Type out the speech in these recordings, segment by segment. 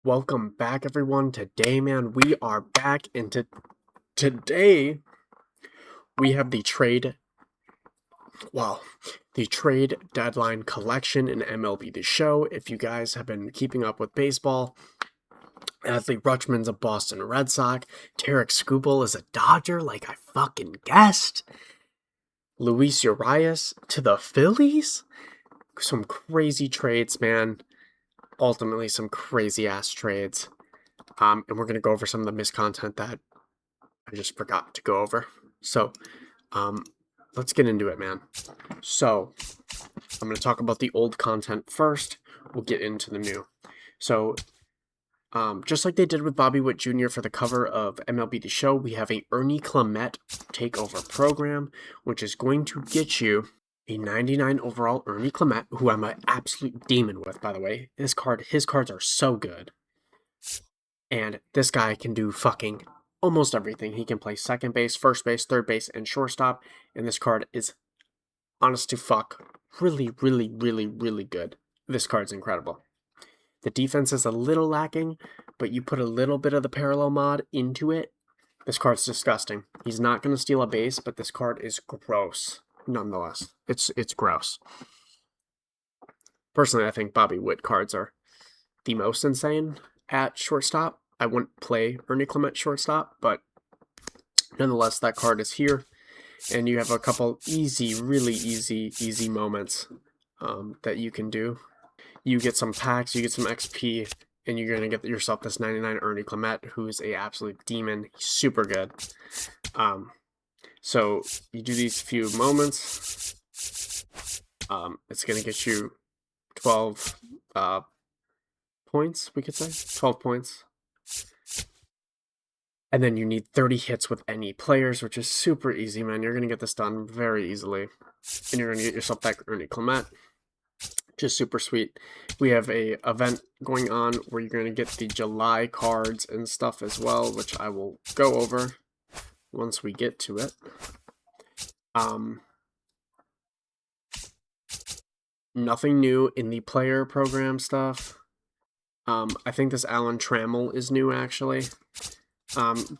Welcome back, everyone. Today, man, we are back, and today we have the trade deadline collection in MLB The Show. If you guys have been keeping up with baseball, Adley Rutschman's a Boston Red Sox. Tarek Skubal is a Dodger, like I fucking guessed. Luis Urias to the Phillies. Some crazy trades, man. Ultimately, some crazy ass trades. And we're going to go over some of the missed content that I just forgot to go over. So, let's get into it, man. So, I'm going to talk about the old content first. We'll get into the new. So, just like they did with Bobby Witt Jr. for the cover of MLB The Show, we have a Ernie Clement takeover program, which is going to get you a 99 overall Ernie Clement, who I'm an absolute demon with, by the way. His cards are so good. And this guy can do fucking almost everything. He can play second base, first base, third base, and shortstop. And this card is, honest to fuck, really, really, really, really good. This card's incredible. The defense is a little lacking, but you put a little bit of the parallel mod into it. This card's disgusting. He's not going to steal a base, but this card is gross. Nonetheless, it's gross. Personally, I think Bobby Witt cards are the most insane at shortstop. I wouldn't play Ernie Clement shortstop, but nonetheless, that card is here. And you have a couple really easy moments that you can do. You get some packs, you get some XP, and you're going to get yourself this 99 Ernie Clement, who's a absolute demon. He's super good. So you do these few moments. It's going to get you 12 points, we could say. 12 points. And then you need 30 hits with any players, which is super easy, man. You're going to get this done very easily. And you're going to get yourself that Ernie Clement. Just super sweet. We have a event going on where you're going to get the July cards and stuff as well, which I will go over once we get to it. Nothing new in the player program stuff. I think this Alan Trammell is new, actually.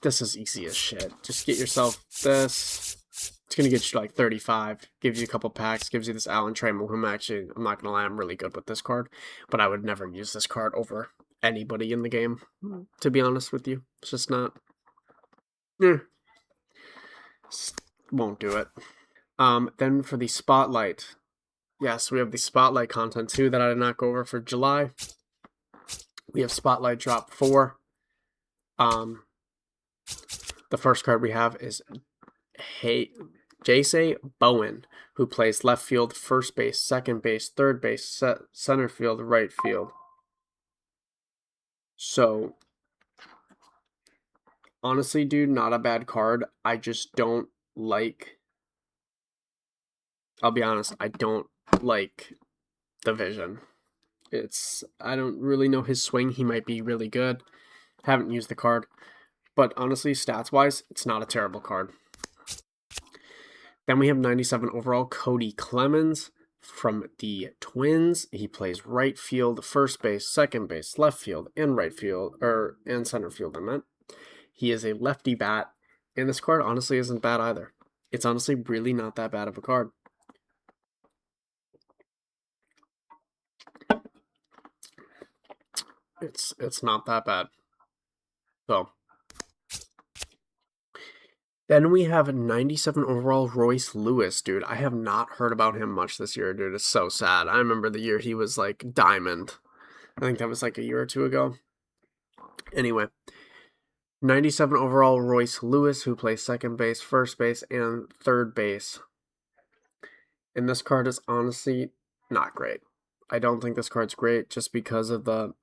This is easy as shit. Just get yourself this. It's going to get you like 35. Gives you a couple packs. Gives you this Alan Trammell, whom actually, I'm not going to lie, I'm really good with this card. But I would never use this card over anybody in the game, to be honest with you. It's just not. Just won't do it. Then for the Spotlight. Yes, we have the Spotlight content too that I did not go over for July. We have Spotlight Drop 4. The first card we have is Jase Bowen, who plays left field, first base, second base, third base, center field, right field. So, honestly, dude, not a bad card. I just don't like... I'll be honest, I don't like the vision. I don't really know his swing. He might be really good. Haven't used the card. But honestly, stats-wise, it's not a terrible card. Then we have 97 overall Cody Clemens from the Twins. He plays right field, first base, second base, left field, and right field, and center field, I meant. He is a lefty bat, and this card honestly isn't bad either. It's honestly really not that bad of a card. It's not that bad. So, then we have 97 overall Royce Lewis, dude. I have not heard about him much this year, dude. It's so sad. I remember the year he was like Diamond. I think that was like a year or two ago. Anyway, 97 overall Royce Lewis, who plays second base, first base, and third base. And this card is honestly not great. I don't think this card's great just because of the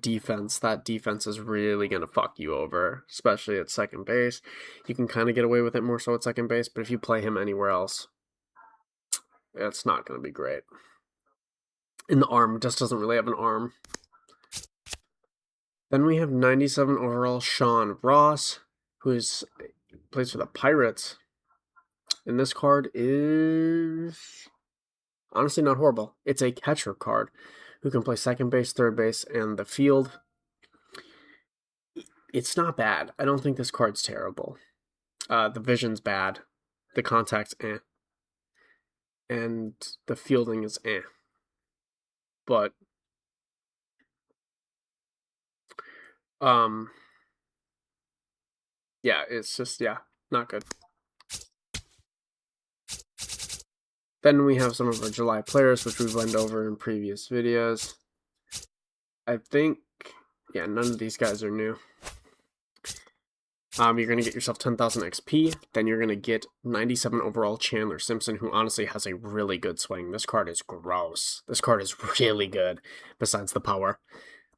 defense. That defense is really going to fuck you over, especially at second base. You can kind of get away with it more so at second base, but if you play him anywhere else, it's not going to be great. And the arm just doesn't really have an arm. Then we have 97 overall Sean Ross, who plays for the Pirates. And this card is honestly not horrible. It's a catcher card who can play second base, third base, and the field. It's not bad. I don't think this card's terrible. The vision's bad. The contact's eh. And the fielding is eh. But, yeah, it's just, yeah, not good. Then we have some of our July players, which we've went over in previous videos. I think, yeah, none of these guys are new. You're going to get yourself 10,000 XP. Then you're going to get 97 overall Chandler Simpson, who honestly has a really good swing. This card is gross. This card is really good, besides the power.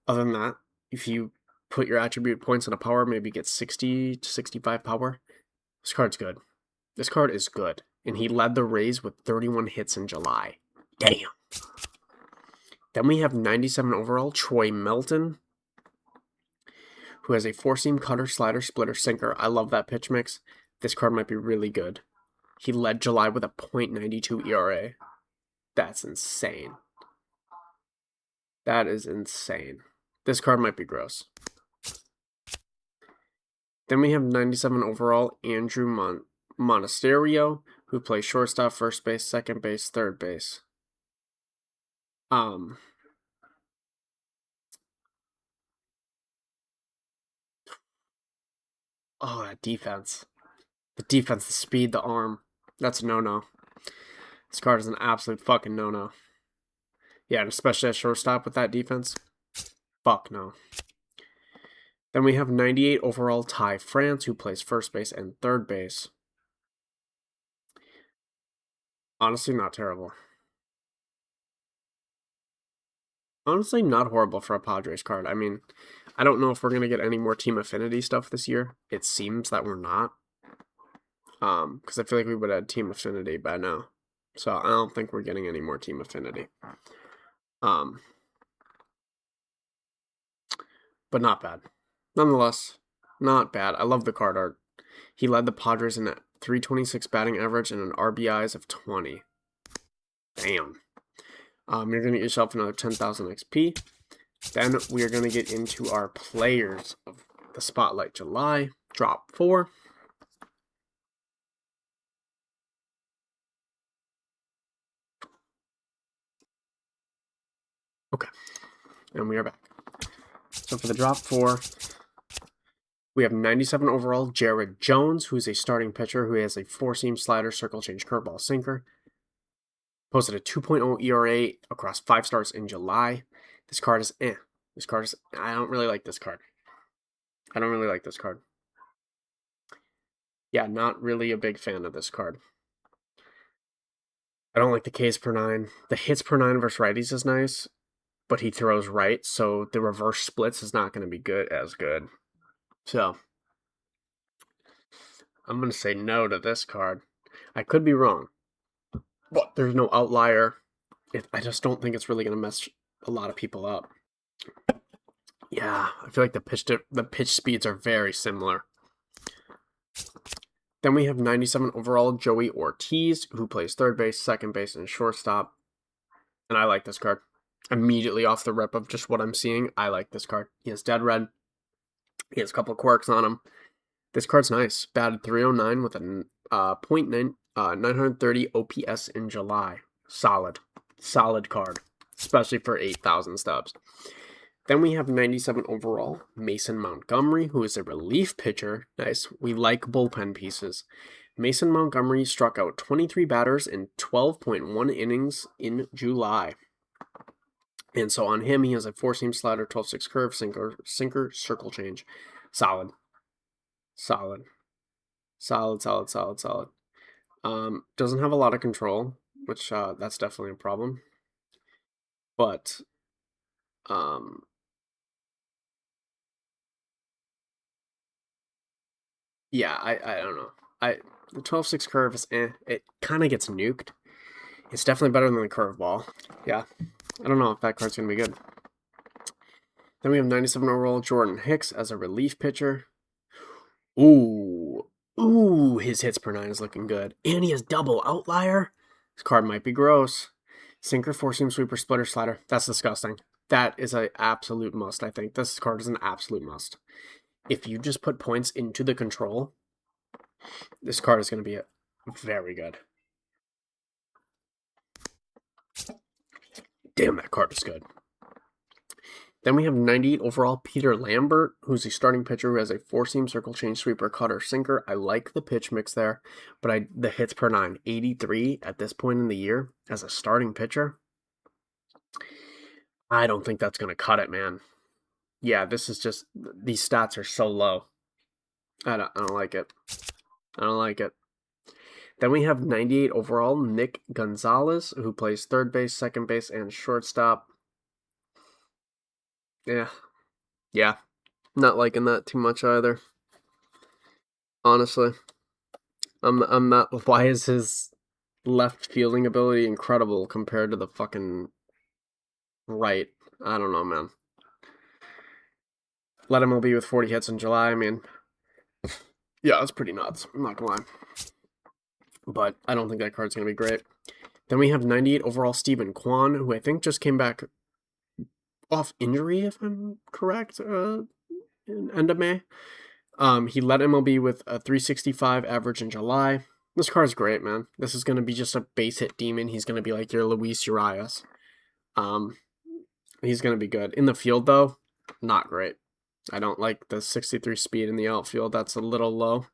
Other than that, if you put your attribute points on a power, maybe get 60 to 65 power, this card's good. This card is good. And he led the Rays with 31 hits in July. Damn. Then we have 97 overall Troy Melton, who has a four-seam cutter, slider, splitter, sinker. I love that pitch mix. This card might be really good. He led July with a .92 ERA. That's insane. That is insane. This card might be gross. Then we have 97 overall Andrew Monasterio, who plays shortstop, first base, second base, third base. Oh, that defense. The defense, the speed, the arm. That's a no-no. This card is an absolute fucking no-no. Yeah, and especially at shortstop with that defense. Fuck no. Then we have 98 overall Ty France, who plays first base and third base. Honestly, not terrible. Honestly, not horrible for a Padres card. I mean, I don't know if we're going to get any more Team Affinity stuff this year. It seems that we're not. Because I feel like we would have Team Affinity by now. So I don't think we're getting any more Team Affinity. But not bad. Nonetheless, not bad. I love the card art. He led the Padres in a 326 batting average and an RBIs of 20. Damn. You're going to get yourself another 10,000 XP. Then we are going to get into our players of the Spotlight July. Drop 4. Okay. And we are back. So for the drop 4, we have 97 overall Jared Jones, who's a starting pitcher who has a four-seam slider, circle change, curveball, sinker. Posted a 2.0 ERA across 5 starts in July. This card is eh. This card is... I don't really like this card. Yeah, not really a big fan of this card. I don't like the Ks per 9. The hits per 9 versus righties is nice, but he throws right, so the reverse splits is not going to be as good. So, I'm going to say no to this card. I could be wrong, but there's no outlier. I just don't think it's really going to mess a lot of people up. Yeah, I feel like the pitch speeds are very similar. Then we have 97 overall Joey Ortiz, who plays third base, second base, and shortstop. And I like this card. Immediately off the rip of just what I'm seeing, I like this card. He has dead red. He has a couple of quirks on him. This card's nice. Batted 309 with a .930 OPS in July. Solid. Solid card. Especially for 8,000 stubs. Then we have 97 overall Mason Montgomery, who is a relief pitcher. Nice. We like bullpen pieces. Mason Montgomery struck out 23 batters in 12.1 innings in July. And so on him, he has a four-seam slider, 12-6 curve, sinker, circle change. Solid. Doesn't have a lot of control, which that's definitely a problem. But yeah, I don't know. The 12-6 curve is eh. It kind of gets nuked. It's definitely better than the curveball. Yeah, I don't know if that card's going to be good. Then we have 97 overall Jordan Hicks as a relief pitcher. Ooh, his hits per 9 is looking good. And he has double outlier. This card might be gross. Sinker, four-seam sweeper, splitter, slider. That's disgusting. That is an absolute must, I think. This card is an absolute must. if you just put points into the control, this card is going to be very good. Damn, that card is good. Then we have 98 overall Peter Lambert, who's a starting pitcher who has a four-seam, circle change, sweeper, cutter, sinker. I like the pitch mix there, but the hits per nine, 83 at this point in the year as a starting pitcher. I don't think that's going to cut it, man. Yeah, this is just, these stats are so low. I don't like it. I don't like it. Then we have 98 overall Nick Gonzalez, who plays third base, second base, and shortstop. Yeah, not liking that too much either. Honestly, I'm not. Why is his left fielding ability incredible compared to the fucking right? I don't know, man. Let MLB with 40 hits in July. I mean, yeah, that's pretty nuts. I'm not gonna lie, but I don't think that card's gonna be great. Then we have 98 overall Stephen Kwan, who I think just came back off injury, if I'm correct, in end of May. He led MLB with a 365 average in July. This card's great, man. This is going to be just a base hit demon. He's going to be like your Luis Urias. He's going to be good. In the field, though, not great. I don't like the 63 speed in the outfield. That's a little low.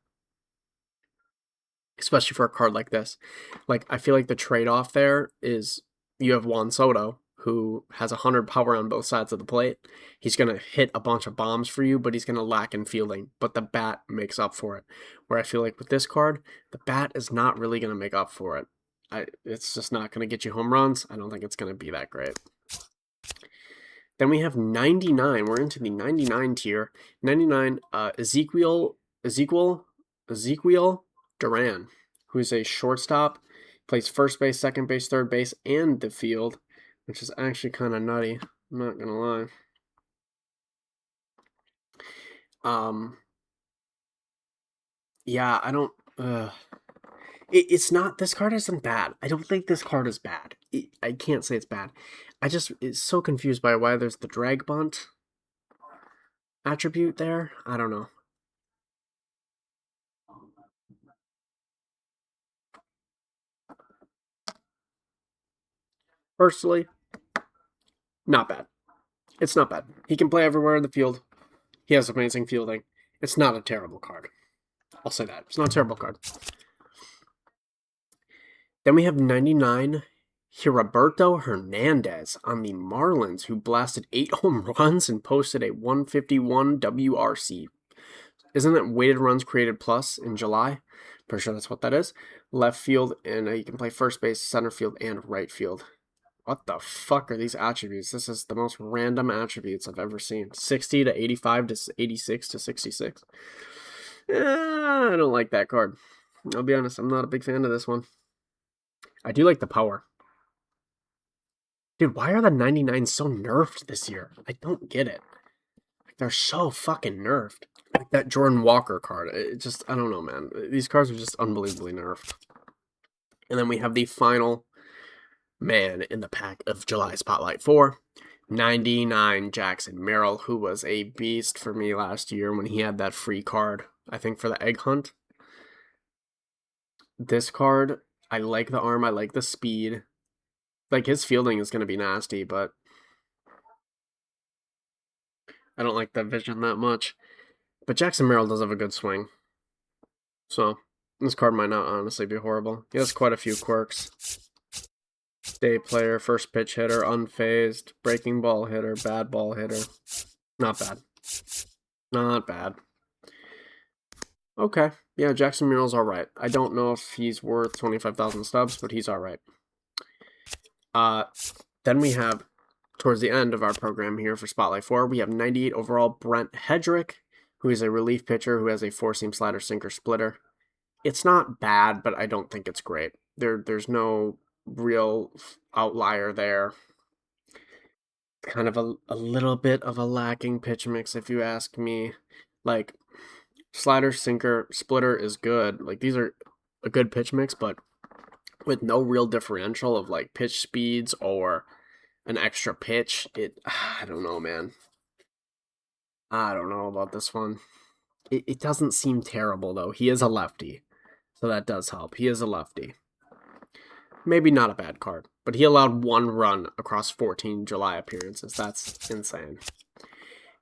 Especially for a card like this. Like, I feel like the trade-off there is you have Juan Soto, who has 100 power on both sides of the plate. He's going to hit a bunch of bombs for you, but he's going to lack in fielding. But the bat makes up for it. Where I feel like with this card, the bat is not really going to make up for it. It's just not going to get you home runs. I don't think it's going to be that great. Then we have 99. We're into the 99 tier. 99, Ezekiel Duran, who's a shortstop, plays first base, second base, third base, and the field, which is actually kind of nutty. I'm not gonna lie. Yeah, I don't. It's not. This card isn't bad. I don't think this card is bad. I can't say it's bad. It's so confused by why there's the drag bunt attribute there. I don't know. Personally, not bad. It's not bad. He can play everywhere in the field. He has amazing fielding. It's not a terrible card. I'll say that. It's not a terrible card. Then we have 99 Heriberto Hernandez on the Marlins, who blasted 8 home runs and posted a 151 WRC. Isn't it weighted runs created plus in July? Pretty sure that's what that is. Left field, and you can play first base, center field, and right field. What the fuck are these attributes? This is the most random attributes I've ever seen. 60 to 85 to 86 to 66. I don't like that card. I'll be honest, I'm not a big fan of this one. I do like the power. Dude, why are the 99s so nerfed this year? I don't get it. They're so fucking nerfed. Like that Jordan Walker card. It just, I don't know, man. These cards are just unbelievably nerfed. And then we have the final man in the pack of July Spotlight 4. 99 Jackson Merrill, who was a beast for me last year when he had that free card, I think, for the egg hunt. This card, I like the arm, I like the speed. Like, his fielding is going to be nasty, but I don't like the vision that much. But Jackson Merrill does have a good swing. So, this card might not honestly be horrible. He has quite a few quirks. Day player, first pitch hitter, unfazed, breaking ball hitter, bad ball hitter. Not bad. Not bad. Okay. Yeah, Jackson Merrill's alright. I don't know if he's worth 25,000 stubs, but he's alright. Then we have, towards the end of our program here for Spotlight 4, we have 98 overall Brent Hedrick, who is a relief pitcher who has a four-seam slider, sinker, splitter. It's not bad, but I don't think it's great. There's no real outlier there. Kind of a little bit of a lacking pitch mix, if you ask me. Like, slider, sinker, splitter is good. Like, these are a good pitch mix, but with no real differential of, like, pitch speeds or an extra pitch, I don't know, man. I don't know about this one. It doesn't seem terrible, though. He is a lefty, so that does help. He is a lefty. Maybe not a bad card, but he allowed 1 run across 14 July appearances. That's insane.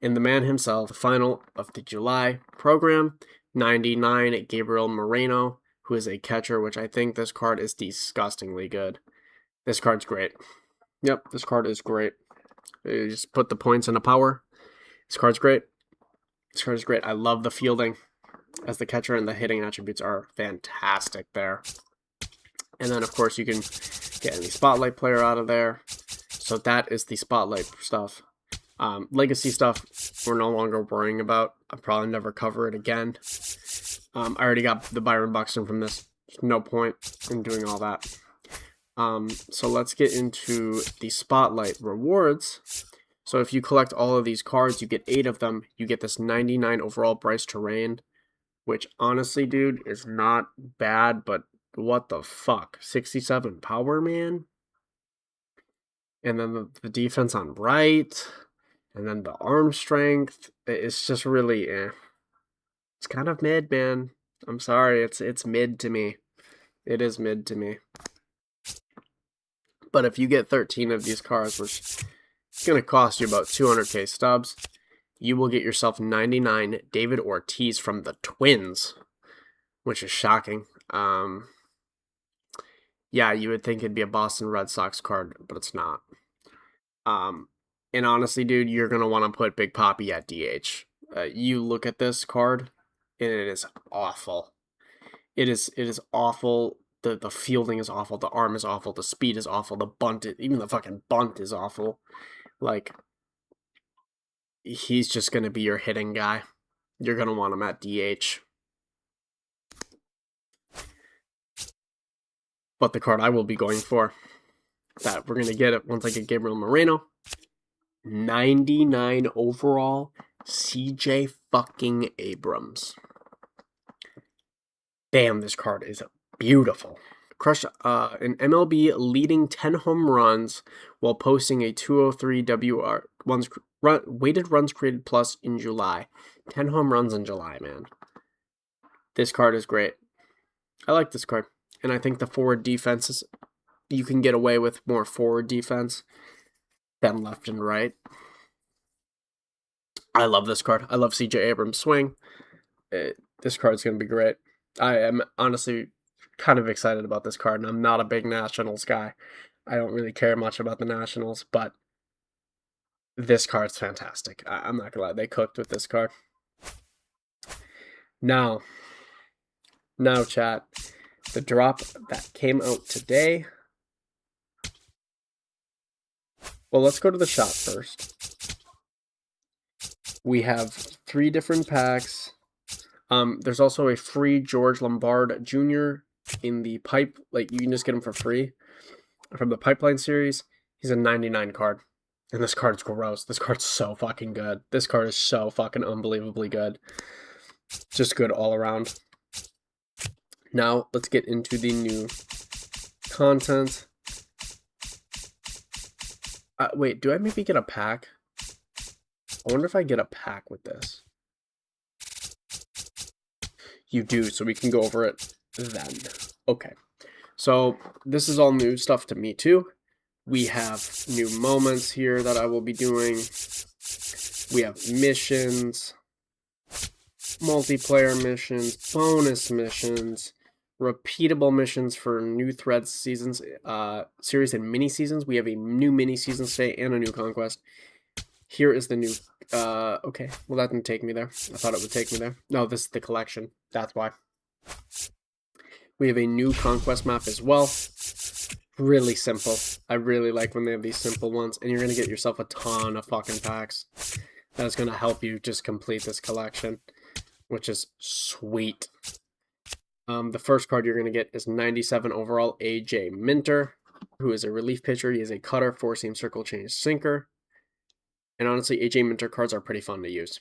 And the man himself, the final of the July program, 99, Gabriel Moreno, who is a catcher, which I think this card is disgustingly good. This card's great. Yep, this card is great. You just put the points into power. This card's great. This card is great. I love the fielding as the catcher, and the hitting attributes are fantastic there. And then, of course, you can get any spotlight player out of there. So that is the spotlight stuff. Legacy stuff, we're no longer worrying about. I'll probably never cover it again. I already got the Byron Buxton from this. There's no point in doing all that. So let's get into the spotlight rewards. So if you collect all of these cards, you get 8 of them. You get this 99 overall Bryce Terrain, which honestly, dude, is not bad, but what the fuck? 67 power, man? And then the defense on right. And then the arm strength. It's just really, It's kind of mid, man. I'm sorry. It's mid to me. It is mid to me. But if you get 13 of these cards, which is going to cost you about 200k stubs, you will get yourself 99 David Ortiz from the Twins, which is shocking. Yeah, you would think it'd be a Boston Red Sox card, but it's not. And honestly, dude, you're going to want to put Big Papi at DH. You look at this card, and it is awful. It is awful. The fielding is awful. The arm is awful. The speed is awful. The bunt, even the fucking bunt is awful. Like, he's just going to be your hitting guy. You're going to want him at DH. But the card I will be going for, that we're going to get it once I get Gabriel Moreno, 99 overall, CJ fucking Abrams. Damn, this card is beautiful. Crush an MLB leading 10 home runs while posting a 203 WR weighted runs created plus in July. 10 home runs in July, man. This card is great. I like this card. And I think the forward defenses, you can get away with more forward defense than left and right. I love this card. I love CJ Abrams' swing. This card's going to be great. I am honestly kind of excited about this card, and I'm not a big Nationals guy. I don't really care much about the Nationals, but this card's fantastic. I'm not going to lie. They cooked with this card. Now, chat, the drop that came out today. Well, let's go to the shop first. We have 3 different packs. There's also a free George Lombard Jr. in the pipe. Like, you can just get him for free from the Pipeline series. He's a 99 card. And this card's gross. This card's so fucking good. This card is so fucking unbelievably good. Just good all around. Now, let's get into the new content. Wait, do I maybe get a pack? I wonder if I get a pack with this. You do, so we can go over it then. Okay, so this is all new stuff to me too. We have new moments here that I will be doing. We have missions, multiplayer missions, bonus missions, repeatable missions for new threads seasons, series and mini seasons. We have a new mini season today and a new conquest. Here is the new, okay, well that didn't take me there. I thought it would take me there. No, this is the collection. That's why. We have a new conquest map as well. Really simple. I really like when they have these simple ones, and you're going to get yourself a ton of fucking packs. That is going to help you just complete this collection, which is sweet. The first card you're going to get is 97 overall AJ Minter, who is a relief pitcher. He is a cutter, 4-seam, circle change, sinker. And honestly, AJ Minter cards are pretty fun to use.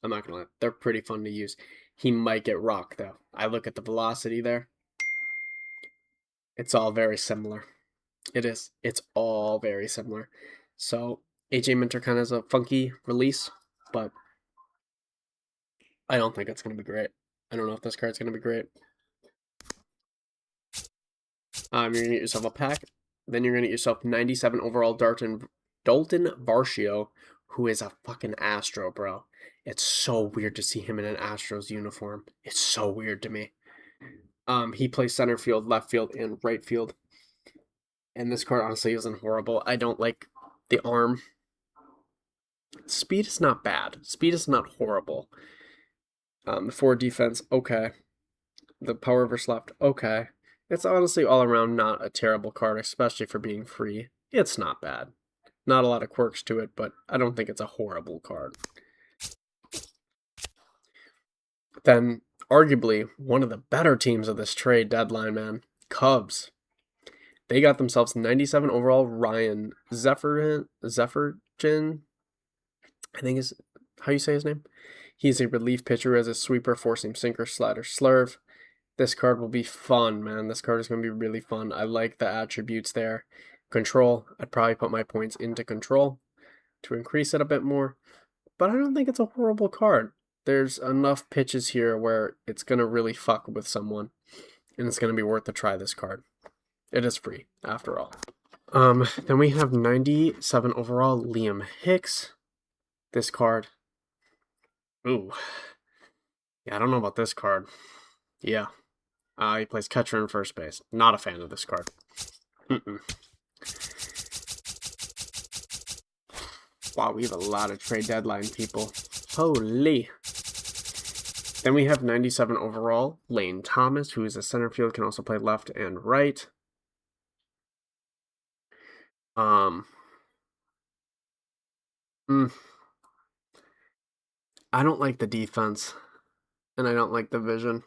I'm not going to lie. They're pretty fun to use. He might get rocked, though. I look at the velocity there. It's all very similar. It is. It's all very similar. So, AJ Minter kind of has a funky release, but I don't think it's going to be great. I don't know if this card's going to be great. You're going to get yourself a pack. Then you're going to get yourself 97 overall Dalton Varsho, who is a fucking Astro, bro. It's so weird to see him in an Astros uniform. It's so weird to me. He plays center field, left field, and right field. And this card honestly isn't horrible. I don't like the arm. Speed is not bad. Speed is not horrible. The forward defense, okay. The power versus left, okay. It's honestly all around not a terrible card, especially for being free. It's not bad. Not a lot of quirks to it, but I don't think it's a horrible card. Then, arguably, one of the better teams of this trade deadline, man, Cubs. They got themselves 97 overall Ryan Zephyrin, I think is how you say his name. He's a relief pitcher as a sweeper, four-seam sinker, slider, slurve. This card will be fun, man. This card is going to be really fun. I like the attributes there. Control, I'd probably put my points into control to increase it a bit more. But I don't think it's a horrible card. There's enough pitches here where it's going to really fuck with someone. And it's going to be worth a try this card. It is free, after all. Then we have 97 overall Liam Hicks. This card. Ooh. Yeah, I don't know about this card. Yeah. He plays catcher and first base. Not a fan of this card. Wow, we have a lot of trade deadline people. Holy. Then we have 97 overall Lane Thomas, who is a center field, can also play left and right. I don't like the defense, and I don't like the vision.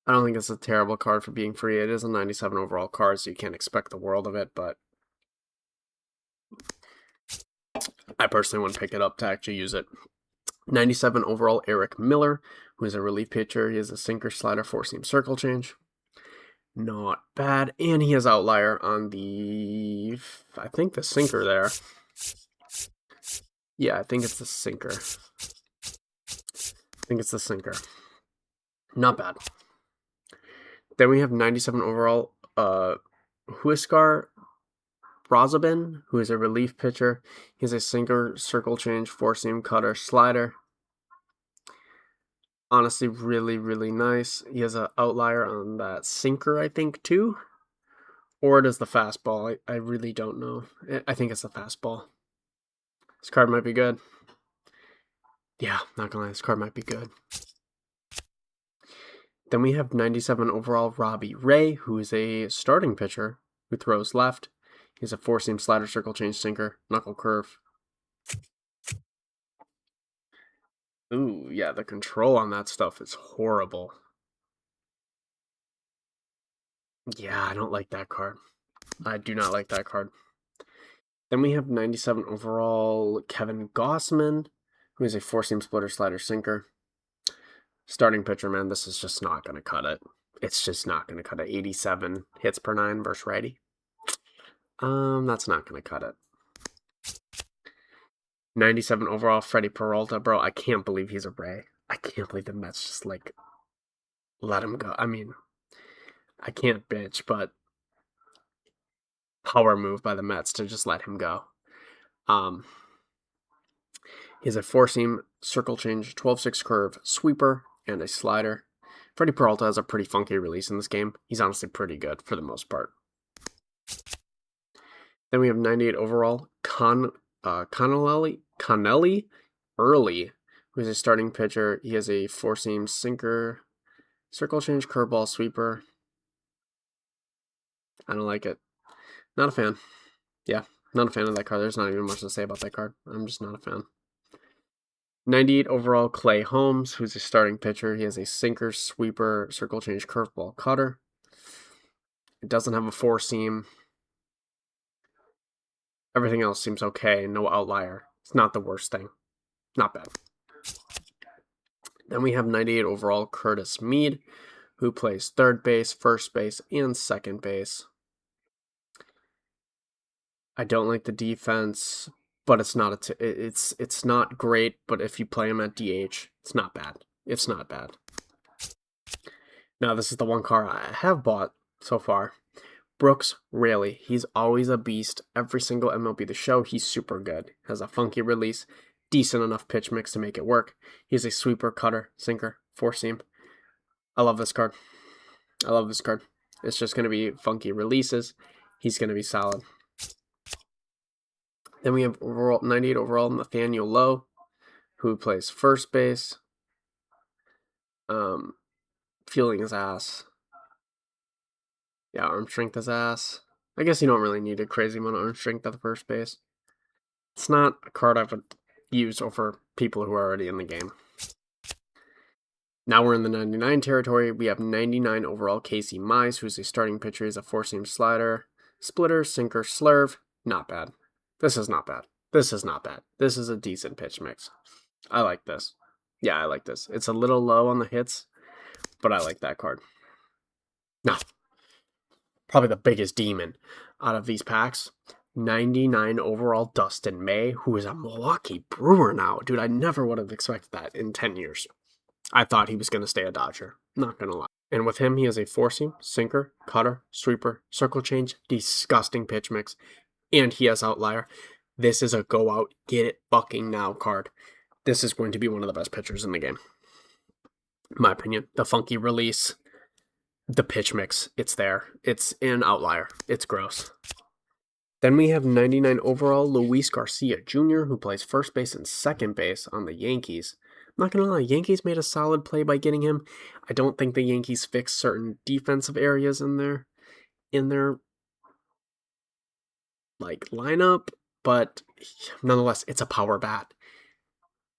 I don't think it's a terrible card for being free. It is a 97 overall card, so you can't expect the world of it, but I personally wouldn't pick it up to actually use it. 97 overall Eric Miller, who is a relief pitcher. He has a sinker, slider, four-seam circle change. Not bad. And he has outlier on the, I think the sinker there. Yeah, I think it's the sinker. Not bad. Then we have 97 overall Huascar Brozabin, who is a relief pitcher. He has a sinker, circle change, four-seam cutter, slider. Honestly, really, really nice. He has an outlier on that sinker, I think, too. Or it is the fastball. I really don't know. I think it's the fastball. This card might be good. Yeah, not gonna lie, this card might be good. Then we have 97 overall Robbie Ray, who is a starting pitcher who throws left. He's a four-seam slider, circle change, sinker, knuckle curve. Ooh, yeah, the control on that stuff is horrible. Yeah, I don't like that card. I do not like that card. Then we have 97 overall Kevin Gossman, who is a four-seam splitter, slider, sinker. Starting pitcher, man, this is just not going to cut it. It's just not going to cut it. 87 hits per 9 versus righty. That's not going to cut it. 97 overall Freddie Peralta, bro. I can't believe he's a Ray. I can't believe the Mets just, like, let him go. I mean, I can't bitch, but power move by the Mets to just let him go. He's a four-seam circle change, 12-6 curve, sweeper, and a slider. Freddie Peralta has a pretty funky release in this game. He's honestly pretty good for the most part. Then we have 98 overall Connelly Early, who is a starting pitcher. He has a four-seam sinker, circle change, curveball, sweeper. I don't like it. Not a fan. Yeah, not a fan of that card. There's not even much to say about that card. I'm just not a fan. 98 overall Clay Holmes, who's a starting pitcher. He has a sinker, sweeper, circle change, curveball, cutter. It doesn't have a four-seam. Everything else seems okay. No outlier. It's not the worst thing. Not bad. Then we have 98 overall Curtis Mead, who plays third base, first base, and second base. I don't like the defense, but it's not it's not great. But if you play him at DH, it's not bad. It's not bad. Now this is the one card I have bought so far. Brooks Raley. He's always a beast. Every single MLB The Show, he's super good. Has a funky release, decent enough pitch mix to make it work. He's a sweeper, cutter, sinker, four seam. I love this card. I love this card. It's just going to be funky releases. He's going to be solid. Then we have 98 overall Nathaniel Lowe, who plays first base. Feeling his ass. Yeah, arm strength his ass. I guess you don't really need a crazy amount of arm strength at the first base. It's not a card I would use over people who are already in the game. Now we're in the 99 territory. We have 99 overall Casey Mize, who's a starting pitcher. He's a four-seam slider, splitter, sinker, slurve. Not bad. This is not bad. This is not bad. This is a decent pitch mix. I like this. Yeah, I like this. It's a little low on the hits, but I like that card. Now, probably the biggest demon out of these packs, 99 overall Dustin May, who is a Milwaukee Brewer now. Dude, I never would have expected that in 10 years. I thought he was going to stay a Dodger. Not going to lie. And with him, he has a four-seam, sinker, cutter, sweeper, circle change, disgusting pitch mix, and he has outlier. This is a go out, get it fucking now card. This is going to be one of the best pitchers in the game. In my opinion. The funky release, the pitch mix, it's there. It's an outlier. It's gross. Then we have 99 overall Luis Garcia Jr., who plays first base and second base on the Yankees. I'm not going to lie, Yankees made a solid play by getting him. I don't think the Yankees fixed certain defensive areas in their like lineup, but nonetheless, it's a power bat.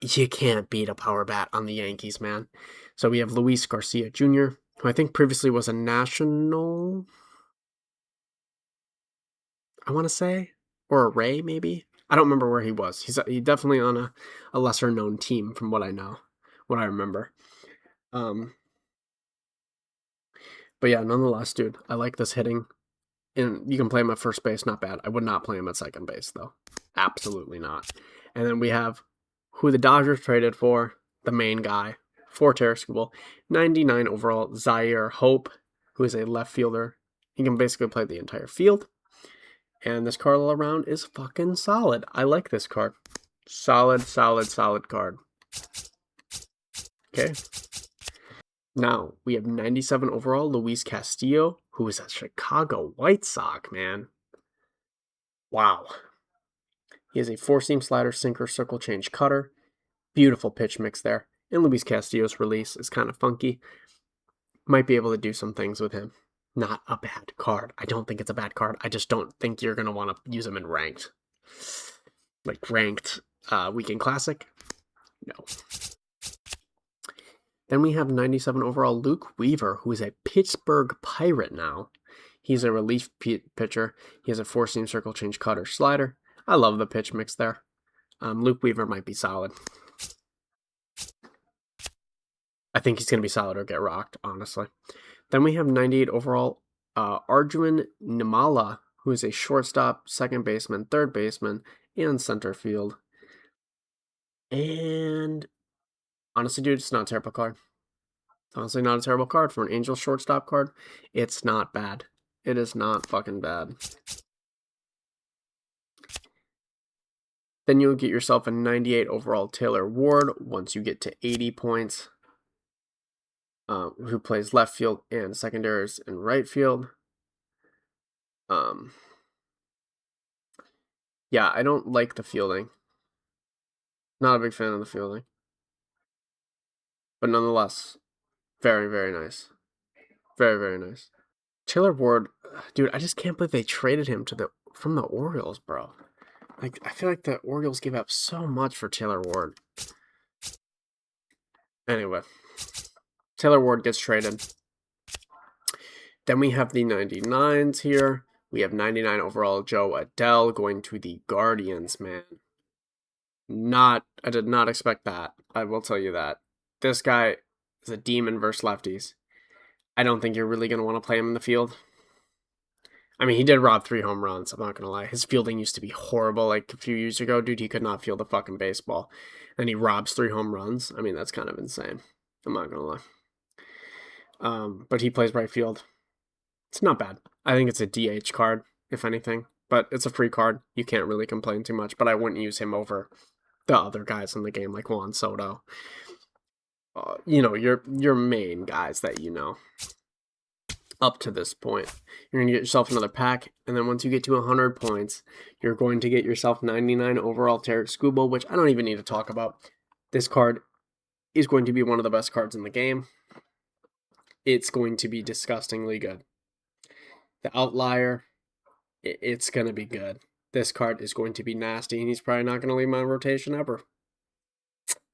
You can't beat a power bat on the Yankees, man. So we have Luis Garcia Jr., who I think previously was a national, I want to say, or a Ray maybe. I don't remember where he was. He's definitely on a lesser known team from what I know, what I remember. But yeah, nonetheless, dude, I like this hitting. And you can play him at first base, not bad. I would not play him at second base, though. Absolutely not. And then we have who the Dodgers traded for, the main guy, for Tarik Skubal, 99 overall, Zaire Hope, who is a left fielder. He can basically play the entire field. And this card all around is fucking solid. I like this card. Solid, solid, solid card. Okay. Now, we have 97 overall, Luis Castillo, who is a Chicago White Sox, man. Wow. He has a four-seam slider, sinker, circle change, cutter. Beautiful pitch mix there. And Luis Castillo's release is kind of funky. Might be able to do some things with him. Not a bad card. I don't think it's a bad card. I just don't think you're going to want to use him in ranked. Like ranked Weekend Classic. No. Then we have 97 overall Luke Weaver, who is a Pittsburgh Pirate now. He's a relief pitcher. He has a four-seam circle change cutter slider. I love the pitch mix there. Luke Weaver might be solid. I think he's going to be solid or get rocked, honestly. Then we have 98 overall Arjun Nimala, who is a shortstop, second baseman, third baseman, and center field. And honestly, dude, it's not a terrible card. Honestly, not a terrible card. For an Angel shortstop card, it's not bad. It is not fucking bad. Then you'll get yourself a 98 overall Taylor Ward once you get to 80 points. Who plays left field and secondaries and right field. Yeah, I don't like the fielding. Not a big fan of the fielding. But nonetheless, very, very nice. Very, very nice. Taylor Ward, dude, I just can't believe they traded him from the Orioles, bro. Like, I feel like the Orioles gave up so much for Taylor Ward. Anyway, Taylor Ward gets traded. Then we have the 99s here. We have 99 overall Joe Adele going to the Guardians, man. I did not expect that. I will tell you that. This guy is a demon versus lefties. I don't think you're really going to want to play him in the field. I mean, he did rob 3 home runs. I'm not going to lie. His fielding used to be horrible like a few years ago. Dude, he could not field a fucking baseball. And he robs 3 home runs. I mean, that's kind of insane. I'm not going to lie. But he plays right field. It's not bad. I think it's a DH card, if anything. But it's a free card. You can't really complain too much. But I wouldn't use him over the other guys in the game, like Juan Soto. Your main guys that you know. Up to this point, you're going to get yourself another pack, and then once you get to 100 points, you're going to get yourself 99 overall Tarek Skubal, which I don't even need to talk about. This card is going to be one of the best cards in the game. It's going to be disgustingly good. The Outlier, it's going to be good. This card is going to be nasty, and he's probably not going to leave my rotation ever.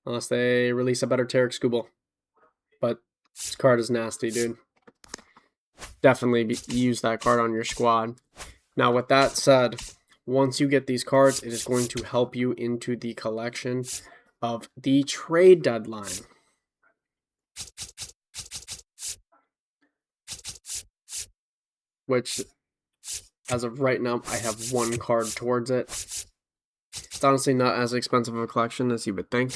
Unless they release a better Tarek Skubal. But this card is nasty, dude. Definitely use that card on your squad. Now, with that said, once you get these cards, it is going to help you into the collection of the trade deadline. Which, as of right now, I have 1 card towards it. It's honestly not as expensive of a collection as you would think.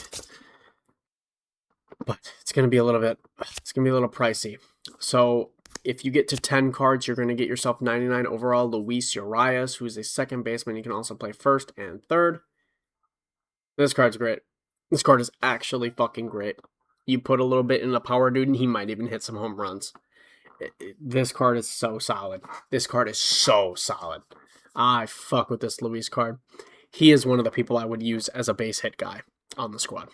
But it's going to be a little pricey. So, if you get to 10 cards, you're going to get yourself 99 overall Luis Urias, who's a second baseman. You can also play first and third. This card's great. This card is actually fucking great. You put a little bit in a power dude, and he might even hit some home runs. This card is so solid. This card is so solid. I fuck with this Luis card. He is one of the people I would use as a base hit guy on the squad.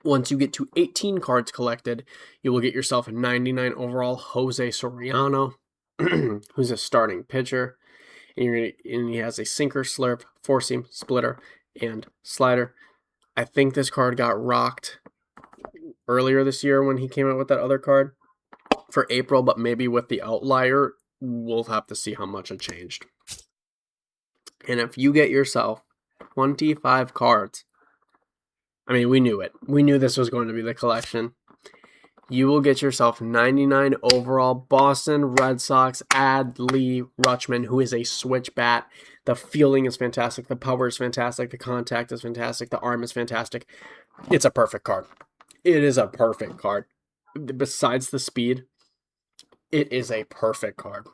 Once you get to 18 cards collected, you will get yourself a 99 overall Jose Soriano, who's a starting pitcher. And he has a sinker, slurp, four-seam, splitter, and slider. I think this card got rocked earlier this year when he came out with that other card for April, but maybe with the Outlier, we'll have to see how much it changed. And if you get yourself 25 cards, I mean, we knew it. We knew this was going to be the collection. You will get yourself 99 overall Boston Red Sox Adley Rutschman, who is a switch bat. The fielding is fantastic. The power is fantastic. The contact is fantastic. The arm is fantastic. It's a perfect card. It is a perfect card. Besides the speed, it is a perfect card.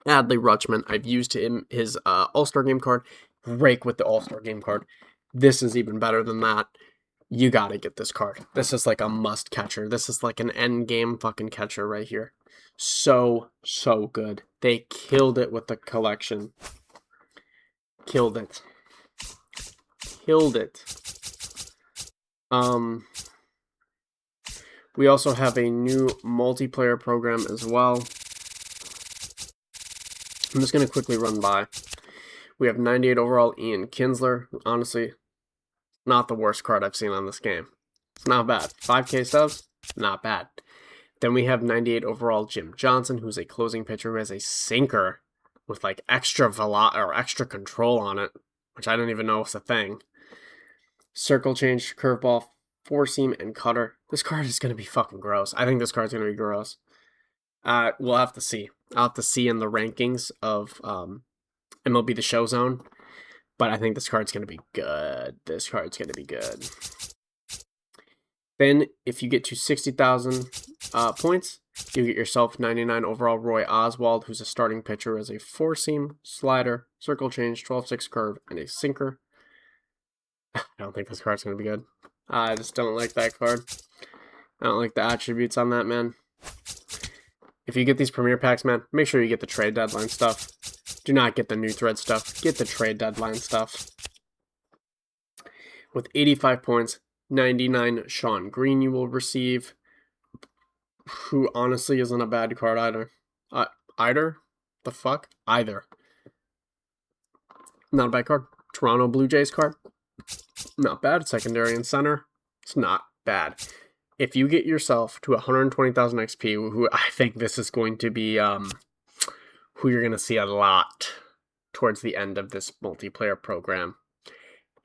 Adley Rutschman, I've used his All-Star Game card. Rake with the All-Star Game card. This is even better than that. You gotta get this card. This is like a must catcher. This is like an end game fucking catcher right here. So good. They killed it with the collection. Killed it. We also have a new multiplayer program as well. I'm just going to quickly run by. We have 98 overall Ian Kinsler. Honestly, not the worst card I've seen on this game. It's not bad. 5K subs, not bad. Then we have 98 overall Jim Johnson, who's a closing pitcher who has a sinker with like extra extra control on it, which I don't even know is a thing. Circle change, curveball, four seam, and cutter. This card is going to be fucking gross. I think this card's going to be gross. We'll have to see. I'll have to see in the rankings of MLB The Show Zone. But I think this card's going to be good. Then, if you get to 60,000 points, you get yourself 99 overall Roy Oswald, who's a starting pitcher as a four-seam, slider, circle change, 12-6 curve, and a sinker. I don't think this card's going to be good. I just don't like that card. I don't like the attributes on that, man. If you get these premier packs, man, make sure you get the trade deadline stuff. Do not get the new thread stuff. Get the trade deadline stuff. With 85 points, 99 Sean Green you will receive, who honestly isn't a bad card either. Either. Not a bad card. Toronto Blue Jays card. Not bad. Secondary and center. It's not bad. If you get yourself to 120,000 XP, who I think this is going to be who you're going to see a lot towards the end of this multiplayer program.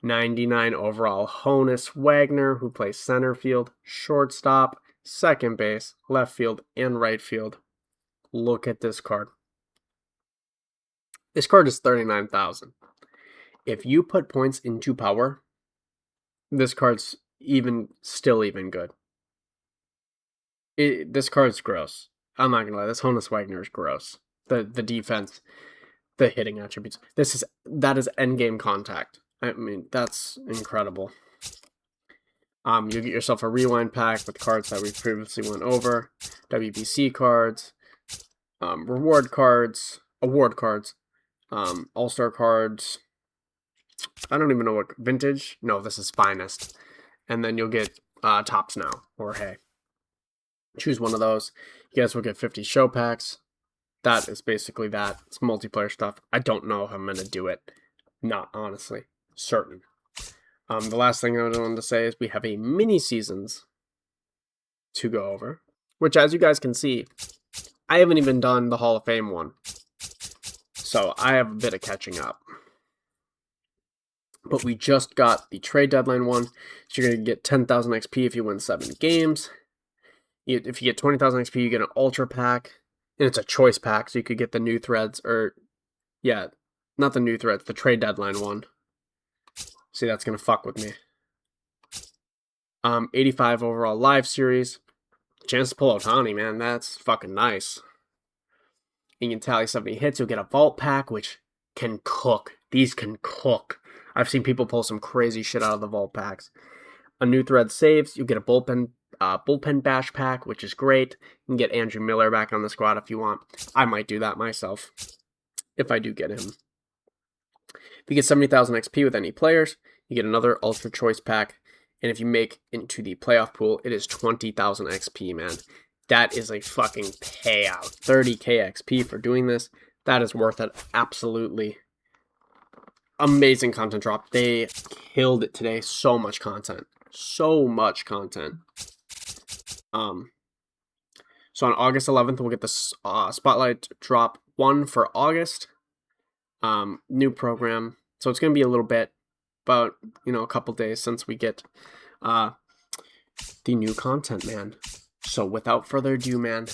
99 overall Honus Wagner, who plays center field, shortstop, second base, left field, and right field. Look at this card. This card is 39,000. If you put points into power, this card's still even good. This card's gross. I'm not gonna lie. This Honus Wagner is gross. The defense, the hitting attributes. That is endgame contact. I mean, that's incredible. You get yourself a rewind pack with cards that we previously went over, WBC cards, award cards, all-star cards. I don't even know what vintage. No, this is finest. And then you'll get Tops Now, or Hey. Choose one of those. You guys will get 50 show packs. That is basically that. It's multiplayer stuff. I don't know if I'm going to do it. Not honestly certain. The last thing I wanted to say is we have a mini seasons to go over, which, as you guys can see, I haven't even done the Hall of Fame one. So I have a bit of catching up. But we just got the trade deadline one. So you're going to get 10,000 XP if you win 7 games. If you get 20,000 XP, you get an Ultra pack. And it's a choice pack, so you could get the new threads, not the new threads, the trade deadline one. See, that's going to fuck with me. 85 overall live series. Chance to pull Ohtani, man. That's fucking nice. You can tally 70 hits. You'll get a vault pack, which can cook. These can cook. I've seen people pull some crazy shit out of the vault packs. A new thread saves. You get a bullpen bash pack, which is great. You can get Andrew Miller back on the squad if you want. I might do that myself if I do get him. If you get 70,000 XP with any players, you get another Ultra Choice pack. And if you make into the playoff pool, it is 20,000 XP, man. That is a fucking payout. 30k XP for doing this. That is worth it. Absolutely. Amazing content drop. They killed it today. So much content. So much content. So on August 11th, we'll get the Spotlight Drop 1 for August. New program. So it's going to be a little bit, about, a couple days since we get the new content, man. So without further ado, man,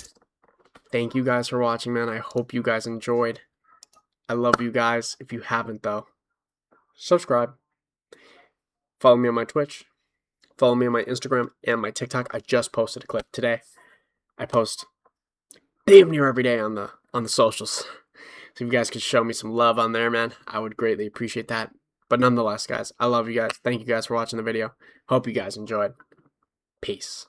thank you guys for watching, man. I hope you guys enjoyed. I love you guys. If you haven't, though, subscribe. Follow me on my Twitch. Follow me on my Instagram and my TikTok. I just posted a clip today. I post damn near every day on the socials. So if you guys could show me some love on there, man, I would greatly appreciate that. But nonetheless, guys, I love you guys. Thank you guys for watching the video. Hope you guys enjoyed. Peace.